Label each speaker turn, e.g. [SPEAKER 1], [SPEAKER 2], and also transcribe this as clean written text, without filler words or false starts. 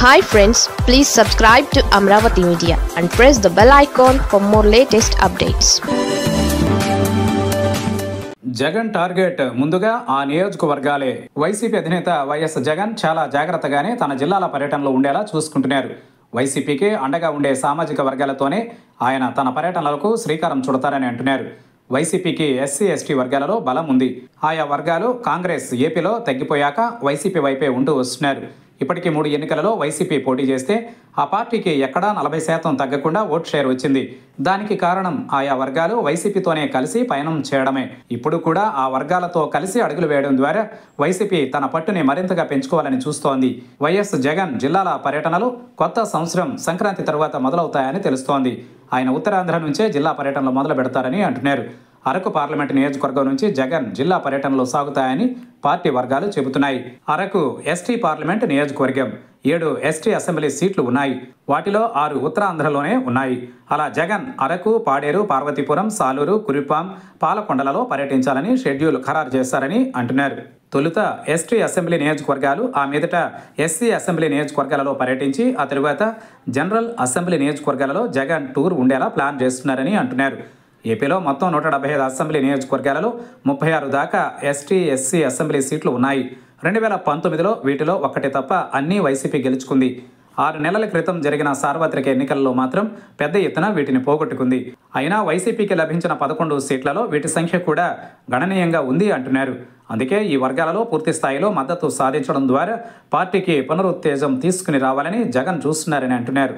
[SPEAKER 1] Hi friends, please subscribe to Amravati Media and press the bell icon for more latest updates.
[SPEAKER 2] Jagan target ముందుగా ఆ నియోజకవర్గాలే. YCP అధినేత YS Jagan చాలా జాగ్రత్తగానే తన జిల్లాల పర్యటనలో ఉండేలా చూసుకుంటున్నారు. వైసీపీకి అండగా ఉండే సామాజిక వర్గాలతోనే ఆయన తన పర్యటనలకు శ్రీకారం చుడతారని అంటున్నారు. వైసీపీకి ఎస్సీ ఎస్టీ వర్గాలలో బలం ఉంది. ఆయా వర్గాలు కాంగ్రెస్ ఏపీలో తగ్గిపోయాక వైసీపీ వైపే ఉంటూ వస్తున్నారు. ఇప్పటికీ 3 ఎన్నికలలో వైసీపీ పోటీ చేస్తే ఆ పార్టీకి ఎక్కడా 40% తగ్గకుండా ఓట్ షేర్ వచ్చింది. దానికి కారణం ఆయా వర్గాలు వైసీపీతోనే కలిసి పయనం చేయడమే. ఇప్పుడు కూడా ఆ వర్గాలతో కలిసి అడుగులు వేయడం ద్వారా వైసీపీ తన పట్టుని మరింతగా పెంచుకోవాలని చూస్తోంది. వైఎస్ జగన్ జిల్లాల పర్యటనలు కొత్త సంవత్సరం సంక్రాంతి తర్వాత మొదలవుతాయని తెలుస్తోంది. ఆయన ఉత్తరాంధ్ర నుంచే జిల్లా పర్యటనలు మొదలు పెడతారని అంటున్నారు. అరకు పార్లమెంటు నియోజకవర్గం నుంచి జగన్ జిల్లా పర్యటనలు సాగుతాయని పార్టీ వర్గాలు చెబుతున్నాయి. అరకు ఎస్టీ పార్లమెంటు నియోజకవర్గం, 7 ఎస్టీ అసెంబ్లీ సీట్లు ఉన్నాయి. వాటిలో 6 ఉత్తరాంధ్రలోనే ఉన్నాయి. అలా జగన్ అరకు, పాడేరు, పార్వతీపురం, సాలూరు, కురిపాం, పాలకొండలలో పర్యటించాలని షెడ్యూల్ ఖరారు చేశారని అంటున్నారు. తొలుత ఎస్టీ అసెంబ్లీ నియోజకవర్గాలు, ఆ మీదట ఎస్సీ అసెంబ్లీ నియోజకవర్గాలలో పర్యటించి ఆ తరువాత జనరల్ అసెంబ్లీ నియోజకవర్గాలలో జగన్ టూర్ ఉండేలా ప్లాన్ చేస్తున్నారని అంటున్నారు. ఏపీలో మొత్తం 175 అసెంబ్లీ నియోజకవర్గాలలో 36 దాకా ఎస్టీ ఎస్సీ అసెంబ్లీ సీట్లు ఉన్నాయి. 2019లో వీటిలో ఒక్కటి తప్ప అన్నీ వైసీపీ గెలుచుకుంది. 6 నెలల క్రితం జరిగిన సార్వత్రిక ఎన్నికల్లో మాత్రం పెద్ద ఎత్తున వీటిని పోగొట్టుకుంది. అయినా వైసీపీకి లభించిన 11 సీట్లలో వీటి సంఖ్య కూడా గణనీయంగా ఉంది అంటున్నారు. అందుకే ఈ వర్గాలలో పూర్తి స్థాయిలో మద్దతు సాధించడం ద్వారా పార్టీకి పునరుత్తేజం తీసుకుని రావాలని జగన్ చూస్తున్నారని అంటున్నారు.